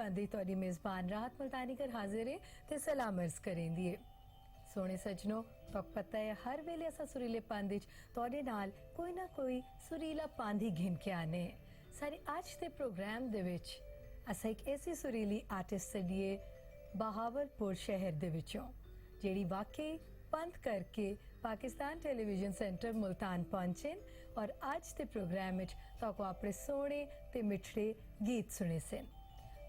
पांदी तोड़ी मेज़बान राहत मुल्तानी कर हाजिर है ते सलाम अर्ज करेंदी है। सोने सजनो तो पता है हर वेले असा सुरीले पांदी तोड़े नाल कोई ना कोई सुरीला पांदी घिन के आने सारे आज दे प्रोग्राम दे विच असा एक ऐसी सुरीली आर्टिस्ट सडिए बहावलपुर शहर दे विचों जेड़ी वाकई पंथ करके पाकिस्तान टेलीविजन सेंटर मुल्तान पहुंचे और आज के प्रोग्राम में तो अपने सोने ते मिठड़े गीत सुने से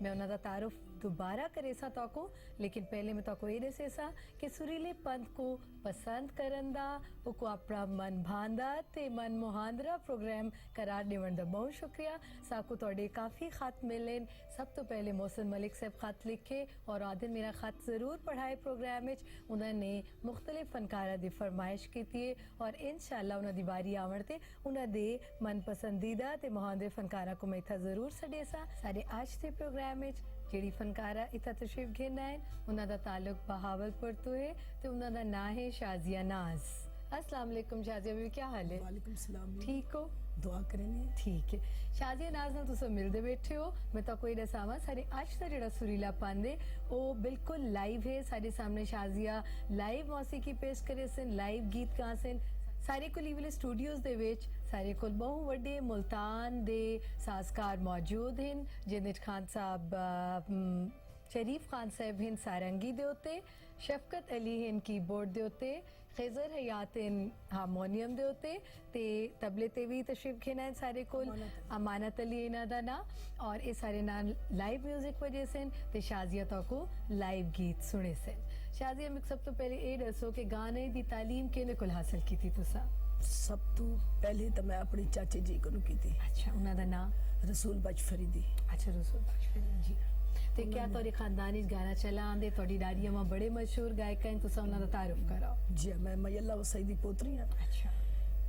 मैं उन्होंने तारुफ दोबारा करे सा तो लेकिन पहले मैं तो ये दसे सा कि सुरीले पंथ को पसंद करन दा को अपना मन भांदा ते मन मुहांदरा प्रोग्राम करार देवन दा बहुत शुक्रिया साकू तोड़े काफ़ी ख़त मिले। सब तो पहले मोहसिन मलिक साहब ख़त लिखे और आदिन मेरा ख़त ज़रूर पढ़ाए प्रोग्राम में उन्होंने मुख्तलिफ फनकारा की फरमाइश की थी और इंशाअल्लाह उन्होंने बारी आवड़ते उन्होंने मन पसंदीदा ते मुहांदरे फनकारा को मैं इतना ज़रूर सडे सा सारे आज के प्रोग्राम जेड़ी फनकारा इतना तशरीफ घेना है उन्होंने ताल्लुक बहावलपुर तो है तो उन्होंने ना है शाजिया नाज। अस्सलाम वालेकुम शाजिया भी क्या हाल है? वालेकुम सलाम। ठीक हो? दुआ करेंगे। ठीक है शाजिया नाज ना तुम मिलते बैठे हो मैं तो कोई दसावा सारे आज का जो सुरीला पांदे वो बिल्कुल लाइव है सारे सामने शाजिया लाइव मौसीकी पेश करे सन लाइव गीत गा सन सारे को लीवले स्टूडियोज दे विच सारे को बहु वड्डे मुल्तान दे साजकार मौजूद हैं जिंदे खान साहब शरीफ खान साहब हैं सारंगी दे होते शफकत अली हैं कीबोर्ड दे होते खैजर हयात हैं हारमोनियम दे होते ते तबले ते भी तशरीफ घेना है सारे को अमानत अली इना दा ना और ये सारे ना लाइव म्यूजिक वजह से ते शाजिया तो को लाइव गीत सुने से शाजिया में सब तो पहले ये दसो कि गाने दी तालीम किने कोल हासिल की थी तुसा? सब तो पहले तो मैं अपनी चाची जी को की थी। अच्छा उन्हों दा नाम रसूल बख्श फरीदी। अच्छा रसूल बख्श फरीदी जी ते क्या तोरे खानदान गाना चला आंदे तोड़ी डारिया में बड़े मशहूर गायक हैं तुसा उन्हों दा तारुफ कराओ जी। मैं मैयल्ला वसई दी पोतरी हां। अच्छा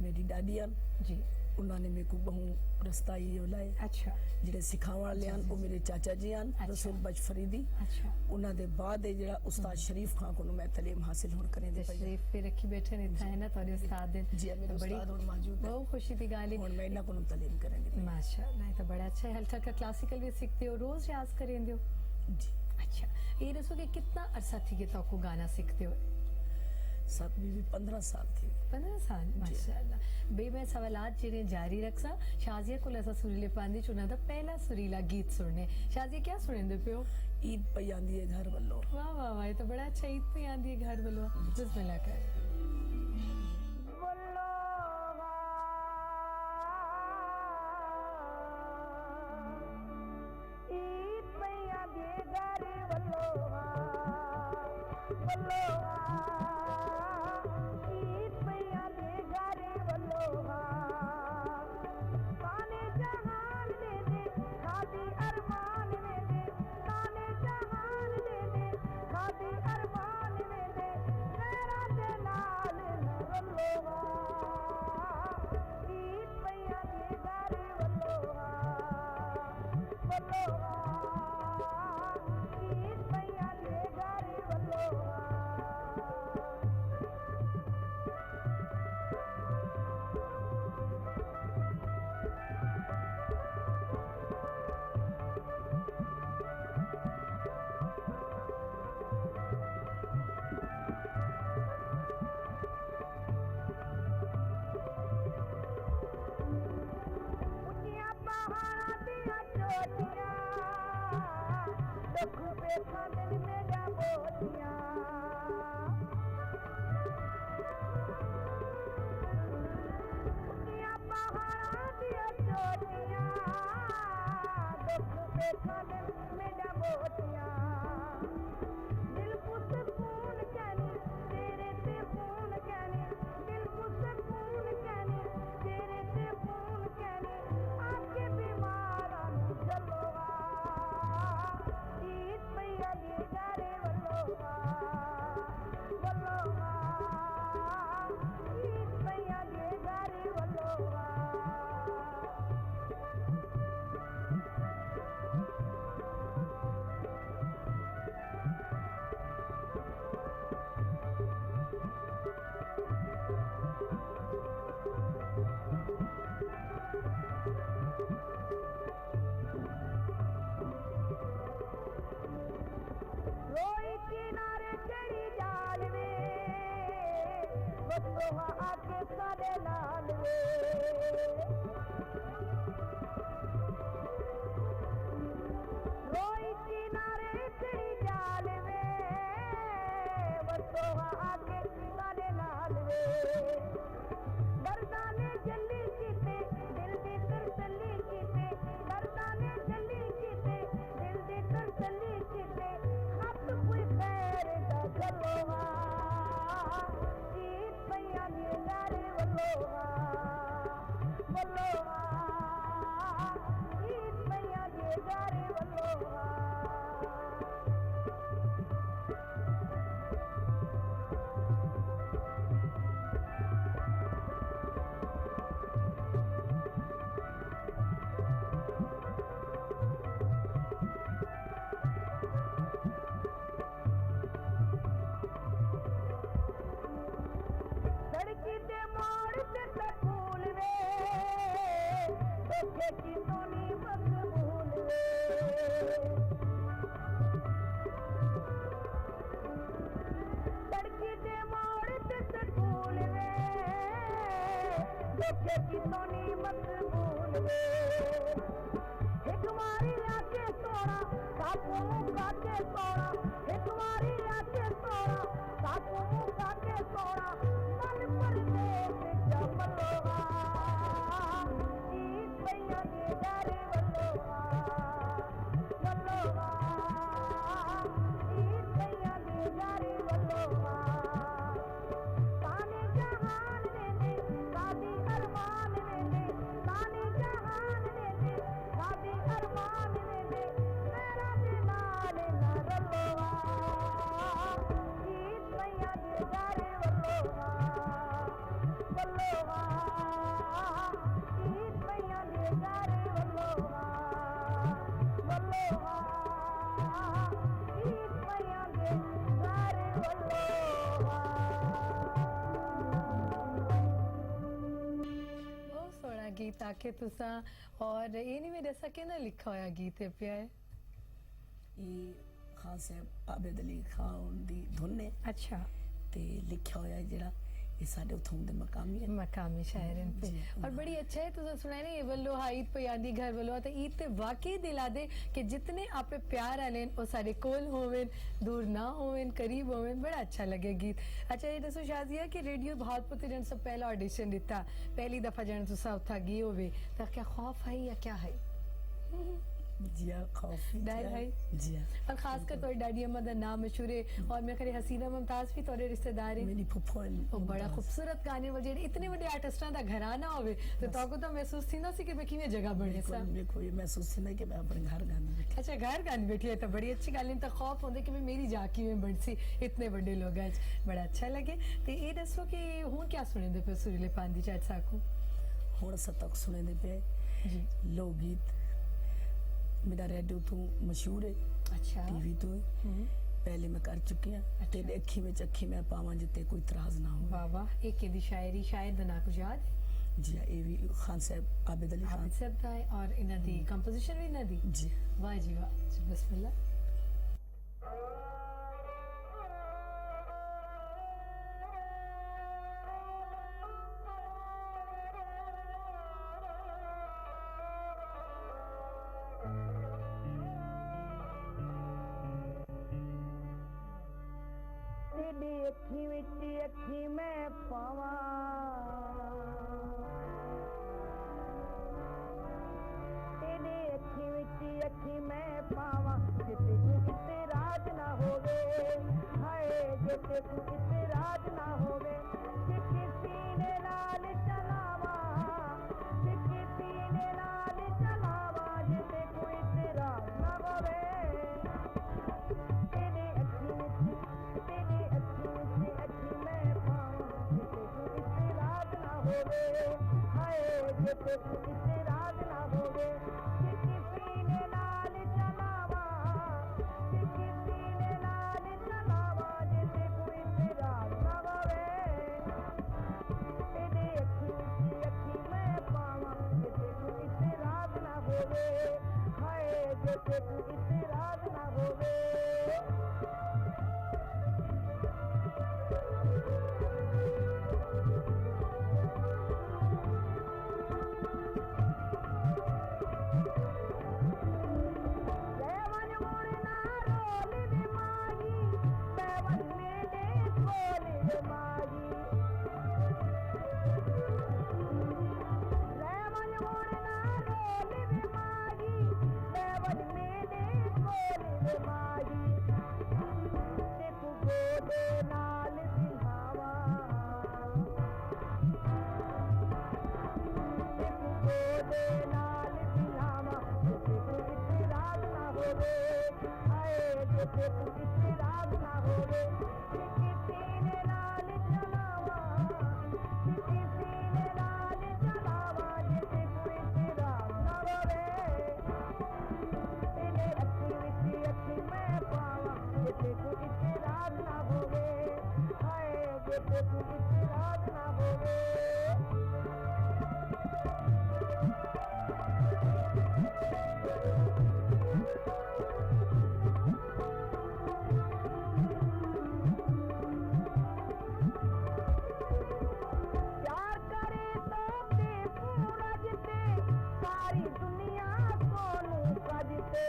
मेरी डाडिया जी उन्होंने मेरे को बहु रस्ता ही लाए। अच्छा जेडे सिखावन वाले हैं वो मेरे चाचा जी हैं। अच्छा। रसूल बख्श फरीदी। अच्छा उन्हों दे बाद जेड़ा उस्ताद शरीफ खान को मैं तालीम हासिल होण करे दे शरीफ पे रखी बैठे ने था है ना तोरे उस्ताद दिन जी मेरे उस्ताद हुन मौजूद है बहुत खुशी दी गाली हुन मैं इना को तालीम करे दी माशाअल्लाह ये तो बड़ा अच्छा है। हल्का का क्लासिकल भी सीखते हो रोज रियाज करेंदे हो जी? अच्छा ये दसो कि कितना अरसा थी कि तो को गाना सीखते हो? साथ भी 15 साल थी। 15 साल माशाअल्लाह बे मैं सवालात जिन्हें जारी रखसा शाजिया को ऐसा सुरीले पांदी चुना था पहला सुरीला गीत सुनने शाजिया क्या सुनेंदे पियो? ईद पे आंदी है घर वालों। वाह वाह वाह ये तो बड़ा अच्छा ईद पे आंदी है घर वालों बिस्मिल्लाह कर। सोहा आके सारे लाल वे रोई किनारे चढ़ी जाल वे सोहा आके सारे लाल वे दर्दाने जल्दी कीते दिल दी तरसली कीते दर्दाने जल्दी कीते दिल दी तरसली कीते खत कोई पैर दा गलोहा ईद पैया नी गारे वल्लोहा वल्लोहा ईद पैया नी गारे वल्लोहा सड़की ते मोड़ ते सकूल वे धोखे की सोनी मकबूल वे सड़की ते मोड़ ते सकूल वे धोखे की सोनी मकबूल वे एक मारी आके सोना साकू काके सोना एक मारी आके सोना साकू काके सोना मन परदेस जमलोहा ईद पैया नी गारे वल्लोहा वल्लोहा ईद पैया नी गारे वल्लोहा ताने जहान ने शादी अरमान ने ताने जहान ने शादी अरमान ने मेरा दिलाल ना रलोहा ईद पैया नी गारे वल्लोहा वल्लोहा ईद पैया नी गारे वल्लोहा वल्लोहा ईद पैया नी गारे वल्लोहा बहुत सोहना गीत आके तुसा और ये नहीं मेरे सके ना लिखा होया गीत है पिया है ਇਹ ਖਾਨ ਸਾਹਿਬ ਆਬਿਦ ਅਲੀ ਖਾਨ ਦੀ ਧੁਨ ਨੇ अच्छा ਤੇ ਲਿਖਿਆ ਹੋਇਆ ਜਿਹੜਾ ਇਹ ਸਾਡੇ ਉਥੋਂ ਦੇ ਮਕਾਮੀ ਹੈ मकामी शायरन पे जी, और बड़ी अच्छा है तुझे सुना है ना ये वल्लो हा ईद पे यादी घर वल्लो तो ईद ते वाकई दिला दे कि जितने आपे प्यार आलेन वो सारे कोल होवेन दूर ना होवेन करीब होवेन बड़ा अच्छा लगे गीत अच्छा ये दसो शाजिया कि रेडियो भावपुर ते जन सब पहला ऑडिशन दिता पहली दफा जन तुसा उठा गई होवे तो क्या खौफ है या क्या है ਜੀ ਆ ਖੌਫ डर है ਜੀ ਆ और खासकर तो डैडी अम्मा दा नाम मशहूर है और मैं करे हसीना मुमताज भी तोरे रिश्तेदार है ਮੇਰੀ ਫੁੱਫੜ ਉਹ ਬੜਾ ਖੂਬਸੂਰਤ ਗਾਣੇ ਵਾਲੇ ਜਿਹੜੇ ਇਤਨੇ ਵੱਡੇ ਆਰਟਿਸਟਾਂ ਦਾ ਘਰਾਣਾ ਹੋਵੇ ਤੇ ਤੁਹਾਨੂੰ ਤਾਂ ਮਹਿਸੂਸ ਥੀਂਦਾ ਸੀ ਕਿ ਮੈਂ ਕਿਵੇਂ ਜਗ੍ਹਾ ਬਣੀ ਸਾਂ ਦੇਖੋ ਇਹ ਮਹਿਸੂਸ ਹੁੰਦਾ ਕਿ ਮੈਂ ਆਪਣੇ ਘਰ ਗਾਣਾ ਬੈਠਾ अच्छा घर गाने बैठी है तो बड़ी अच्छी गल तो खौफ होंगे कि मैं मेरी जाकी में बन सी इतने बड़े लोग आज बड़ा अच्छा लगे तो ये दसो कि हूँ क्या सुने पे सुरीले पांदी चाट साकू ਹੁਣ ਸਤਕ ਸੁਣਦੇ ਪਏ जी ਲੋਕ ਗੀਤ ਮੇਰਾ ਰੇਡੀਓ ਤੋਂ ਮਸ਼ਹੂਰ ਹੈ अच्छा ਟੀਵੀ ਤੋਂ ਪਹਿਲੇ ਮੈਂ ਕਰ ਚੁੱਕੀ ਹਾਂ ਤੇ ਅੱਖੀ ਵਿੱਚ ਅੱਖੀ ਮੈਂ ਪਾਵਾਂ ਜਿੱਤੇ ਕੋਈ ਇਤਰਾਜ਼ ਨਾ ਹੋਵੇ वाह वाह एक की शायरी शायद दा ना कुछ याद ਜੀ ਆ ਇਹ ਵੀ ਖਾਨ ਸਾਹਿਬ ਆਬਿਦ ਅਲੀ ਖਾਨ हामिद साहब दा है और इन्हां दी कंपोजिशन भी इन्हां दी ਜੀ वाह जी वाह जी, बिस्मिल्लाह तेरी अखी विच अखी मैं पावा तेरी अखी विच अखी मैं पावा जिते तू इतराज ना होवे हाय जिते तू इतराज ना होवे कि किसी ने नाल चलावा कि किसी ने नाल चलावा जिते कोई इतराज ना होवे तेरी अखी मैं पावा जिते तू इतराज ना होवे हाय जिते तू इतराज ना होवे कि किसी ने नाल चलावा कि किसी ने नाल चलावा जिते कोई इतराज ना होवे तेरी अखी मैं पावा जिते तू इतराज ना होवे हाय जिते तू इतराज ना होवे जिते तू इतराज ना होवे प्यार करे तो ते पूरा जिते सारी दुनिया सोनू सजते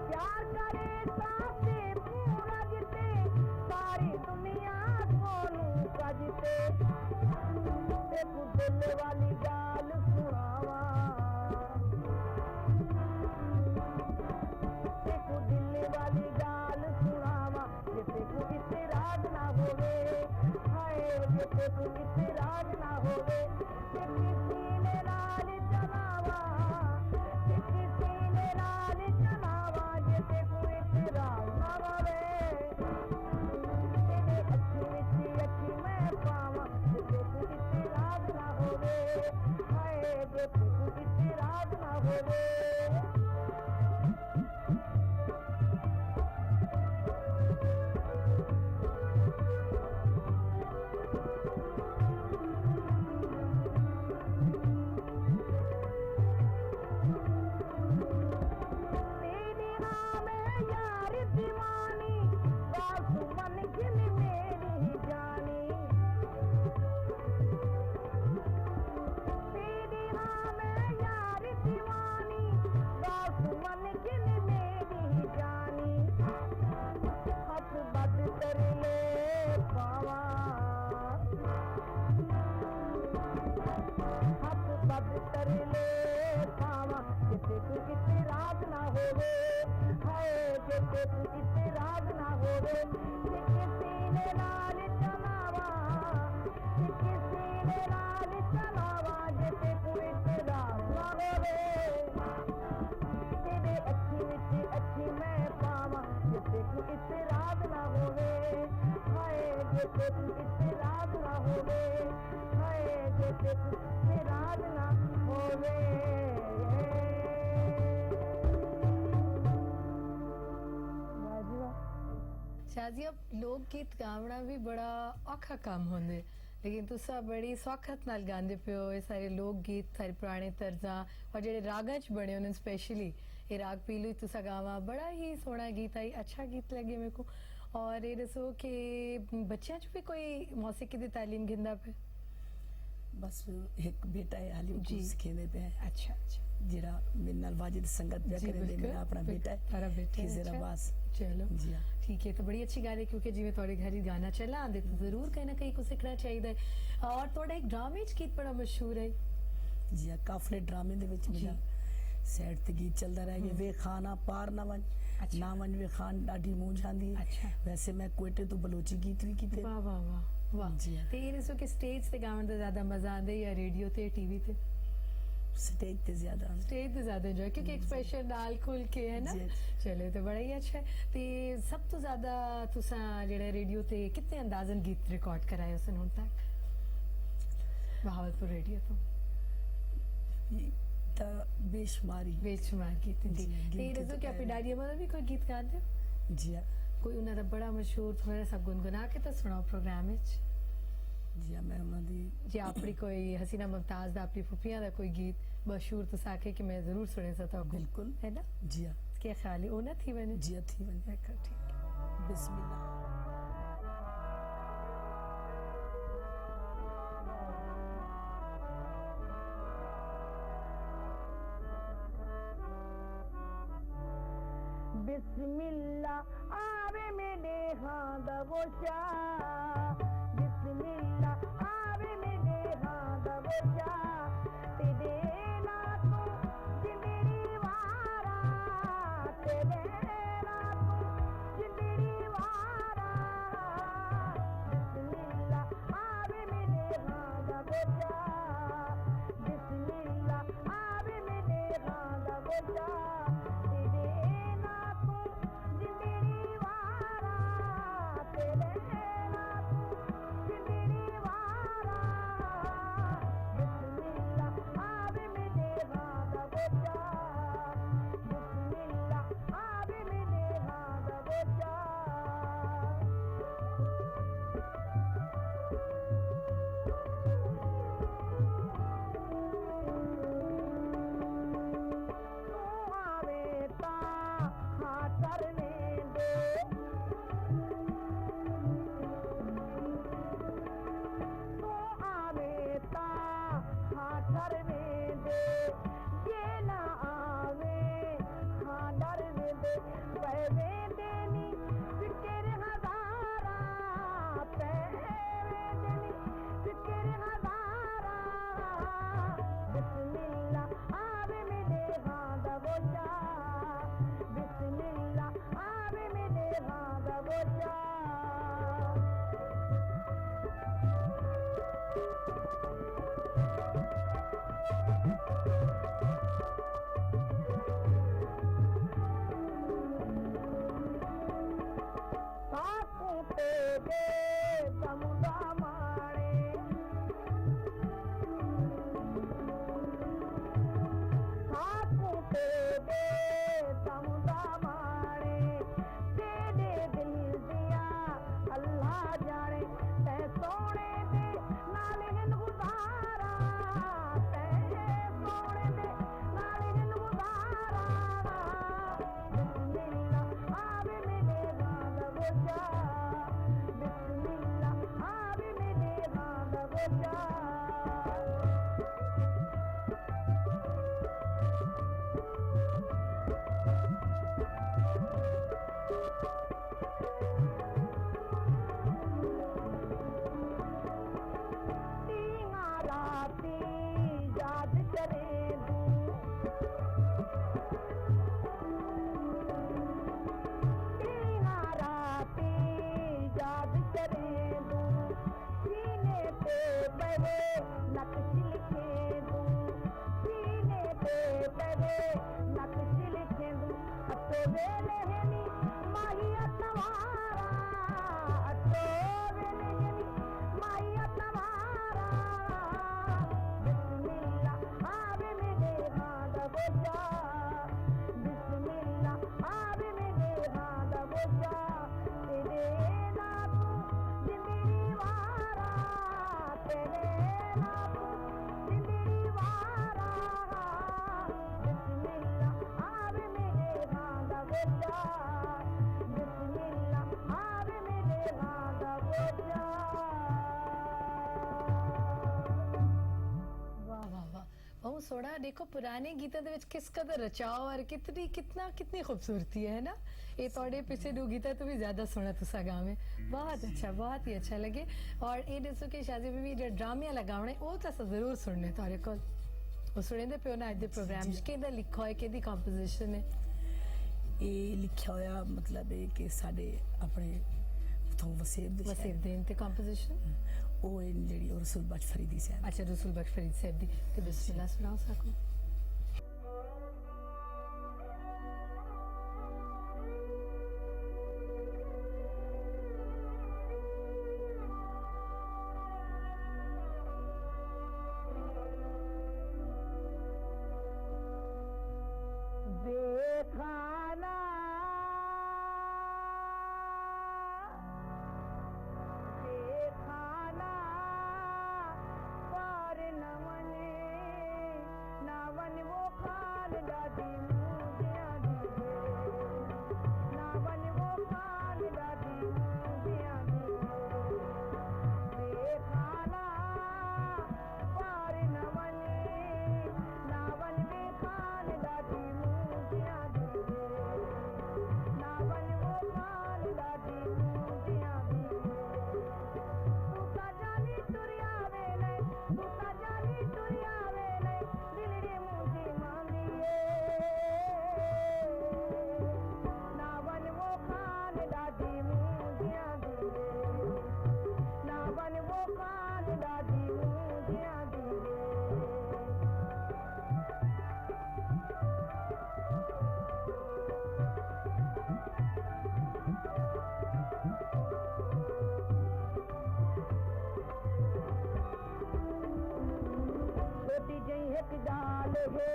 प्यार करे तो ते पूरा जिते सारी दुनिया सोनू सजते ते तू दिल वाली गाल सुनावा ते तू दिल वाली गाल सुनावा जिते तू इतराज ना होवे हाय जिते तू इतराज ना होवे ते किसी ने नाल चलावा ते किसी ने नाल चलावा जिते तू इतराज ना होवे तेरे अखी विच अखी मैं पावा जिते तू इतराज ना होवे हाय जिते तू इतराज ना होवे तेरी हाँ मैं यार दीवानी बासु मन गिन मेरी जानी तेरी हाँ मैं यार दीवानी बासु मन गिन मेरी जानी हथ बद कर ले पावा हथ बद कर ले पावा जिते तू इतराज ना होवे हाय जिते तू इतराज ना होवे ते किसी ने नाल चलावा ते किसी ने नाल चलावा जिते तू इतराज ना होवे तेरे अखी विच अखी मैं पावा जिते तू इतराज ना होवे हाय जिते तू इतराज ना होवे हाय जिते तू इतराज ना होवे शाजी अब लोक गीत गावना भी बड़ा औखा काम होंदे लेकिन तुसा बड़ी सौखत नाल गांदे पियो ये सारे लोक गीत सारे पुराने तर्जा और जेडे रागां च बने होने स्पेशली ये राग पीलू तुसा गावा बड़ा ही सोहना गीत आई अच्छा गीत लगे मेरे को और ये दसो कि बच्चों च भी कोई मौसीकी दी तालीम गिंदा पे बस एक बेटा है हाली जी। उस खेने पे है अच्छा अच्छा जिरा मेरे नाल वाजिद संगत पे जी, करे दे बिल्कुल, मेरा अपना बेटा है तारा बेटा है, खिज़र अच्छा। अब्बास चलो जी हाँ ठीक है तो बड़ी अच्छी गल है क्योंकि जिवें थोड़े घर ही गाना चला आंदे तो जरूर कहीं ना कहीं कुछ सीखना चाहिए और थोड़ा एक ड्रामे च गीत बड़ा मशहूर है जी हाँ काफले ड्रामे दे विच मेरा सैड ते गीत चलदा रह गया वे खाना पार ना वन अच्छा। ना वन वे खान डाडी मुंह जांदी अच्छा। वैसे मैं कोयटे तो बलोची गीत भी कीते वाह वाह वाह वाह जी हाँ। ते ये दसो कि स्टेज ते गावन दा ज्यादा मजा आंदा या रेडियो ते टीवी ते स्टेज ते ज्यादा स्टेज ते ज्यादा एंजॉय क्योंकि एक्सप्रेशन नाल खुल के है ना जी। चलो तो बड़ा ही अच्छा है ते सब तो ज्यादा तुसा जेड़ा रेडियो ते कितने अंदाजन गीत रिकॉर्ड कराए उसन हुन तक बहावलपुर रेडियो तो ता बेशुमारी बेशुमार गीत जी जी, ते गिनती ये दसो तो कि अपनी है। डायरी में भी कोई गीत गाते हो जी हाँ कोई उन्हां दा बड़ा मशहूर थोड़ा सा गुनगुना के तो सुनाओ प्रोग्राम विच जी हाँ मैं उन्हां दी जे अपनी कोई हसीना मुमताज दा अपनी फुफियां दा कोई गीत मशहूर तो साके कि मैं जरूर सुने सकता हूँ बिल्कुल है ना जी हाँ क्या ख्याल है वो ना थी मैंने जी हाँ थी वन देखो ठीक है बिस्मिल्लाह बिस्मिल्लाह आवे मेरे हाँ दबोशा बिस्मिल्लाह आवे मेरे हाँ दबोशा तेरे ना तू जिंदड़ी वारा तेरे ना तू जिंदड़ी वारा बिस्मिल्लाह आवे मेरे हाँ दबोशा बिस्मिल्लाह आवे मेरे हाँ दबोशा तेरे ना तू जिंदड़ी वारा तेरे ना गोचा बिस्मिल्लाह आवे मेरे हां दा गोचा सोड़ा देखो पुराने गीतों ਦੇ ਵਿੱਚ किस कदर रचाओ और कितनी खूबसूरती है ना ये तोड़े पीछे दो गीता तो भी ज्यादा सुना तुसा गाँव में बहुत अच्छा बहुत ही अच्छा लगे और ये दसो कि शादी में भी जो ड्रामिया लगाने वो तो जरूर सुनने तोरे को वो सुने दे पे ना आज दे प्रोग्राम के दा लिखा है के दी कंपोजिशन है ये लिखा होया मतलब है कि साडे अपने उथों वसीब देन ते कंपोजिशन ओ जेडी रसूल बख्श फरीदी साहब अच्छा रसूल बख्श फरीद साहब दी ते बिस्मिल्लाह सुनाओ सको देखाना देखाना पर नवन वो खाल दादी मुझिया दी नावन वो खाल दादी मुझिया दी देखाना पर नवन वे खाल दादी मुझिया दी नावन वो खाल दादी मुझिया दी तू ता जानी तुरिया वेले तू ता जानी तुरिया वेले दिलड़ी मुझी मांगिए नावन वो खाल दादी मुझिया दी नावन वो खाल दादी मुझिया दी छोटी जई एक जाल है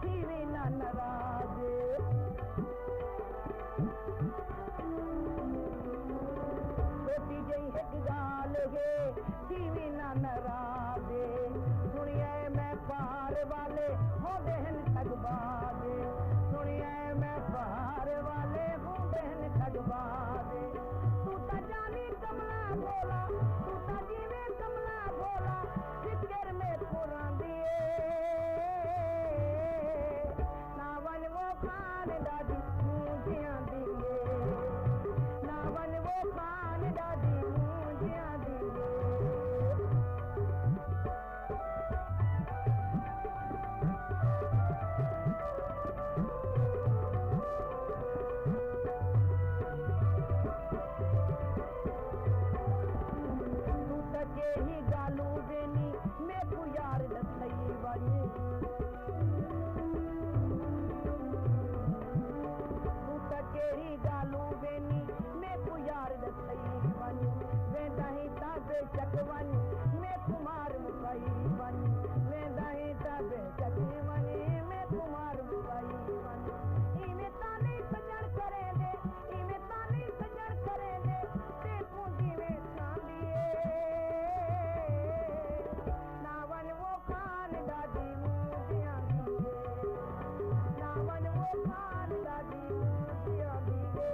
जीवी ना नाराज छोटी जई एक जाल है जीवी ना नाराज सुनिए मैं पार वाले हो बहन ठगबाज सुनिए मैं पार वाले हो बहन ठगबाज तू ता जानी कमला बोला तू ता जीवे कमला बोला फिक्र में कुरान दिए नावन वो खान दादी मुझिया दिए नावन वो खान दादी मुझिया दिए तू तके ही गालू देनी मैं को यार दसई वाली तू तके ही गालू देनी मैं को यार दसई वाली वे दाही ताबे चकवानी मैं कुमार मुकाई वाली वे दाही ताबे चकवानी मैं कुमार मुकाई वाली इमे ताने सजण करे दे इमे ताने सजण करे दे ते पूंजी में सांदिए नावन वो खान दादी मुझिया दिए नावन वो खान दादी मुझिया दिए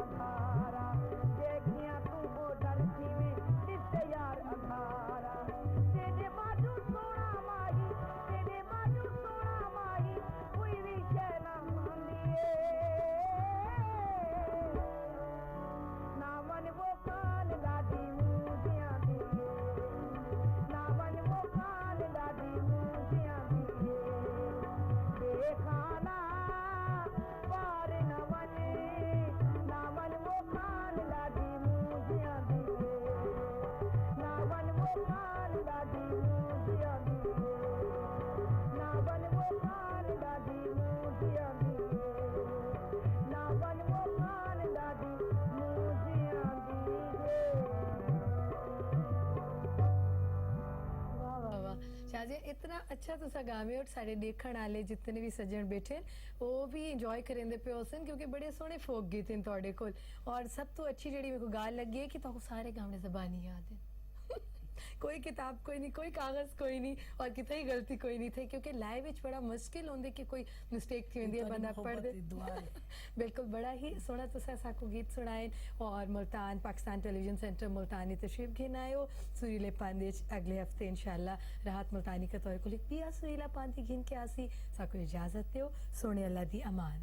अंधारा देखिया तू बॉर्डर थी में दिसे यार अंधारा तेरे बाजू सोना माही तेरे बाजू सोना माही कोई भी कहना मांदिए ना मन वो कान लादी मुझिया दिए ना मन वो कान लादी मुझिया दिए बेखाना पार न मने ना मन वो कान लादी मुझिया दिए ना मन वो कान लादी मुझिया दिए ना मन वो कान लादी मुझिया दिए ना मन वो कान लादी मुझिया दिए वाह वाह वाह शाहजी इतना अच्छा तुसा गावे और सारे देखण आले जितने भी सज्जन बैठे वो भी इंजॉय करेंदे पे सन क्योंकि बड़े सोहने फोक गीत हैं ਤੁਹਾਡੇ ਕੋਲ और सब तो अच्छी जेड़ी मेरे को गाल लगी है कि तो सारे गाने ज़बानी याद है कोई किताब कोई नहीं कोई कागज कोई नहीं और कितनी ही गलती कोई नहीं थी क्योंकि लाइव विच बड़ा मुश्किल होंदे कि कोई मिस्टेक थी होंदी है बंदा पढ़ दे बिल्कुल बड़ा ही सोहना तुसा साको गीत सुनाए और मुल्तान पाकिस्तान टेलीविजन सेंटर मुल्तानी तशरीफ घेन आयो सुरीले पांदेज अगले हफ्ते इंशाल्लाह राहत मुल्तानी का तौर को लिख पिया सुरीला पांदी घेन के आसी साको इजाजत दो सोने अल्लाह दी अमान।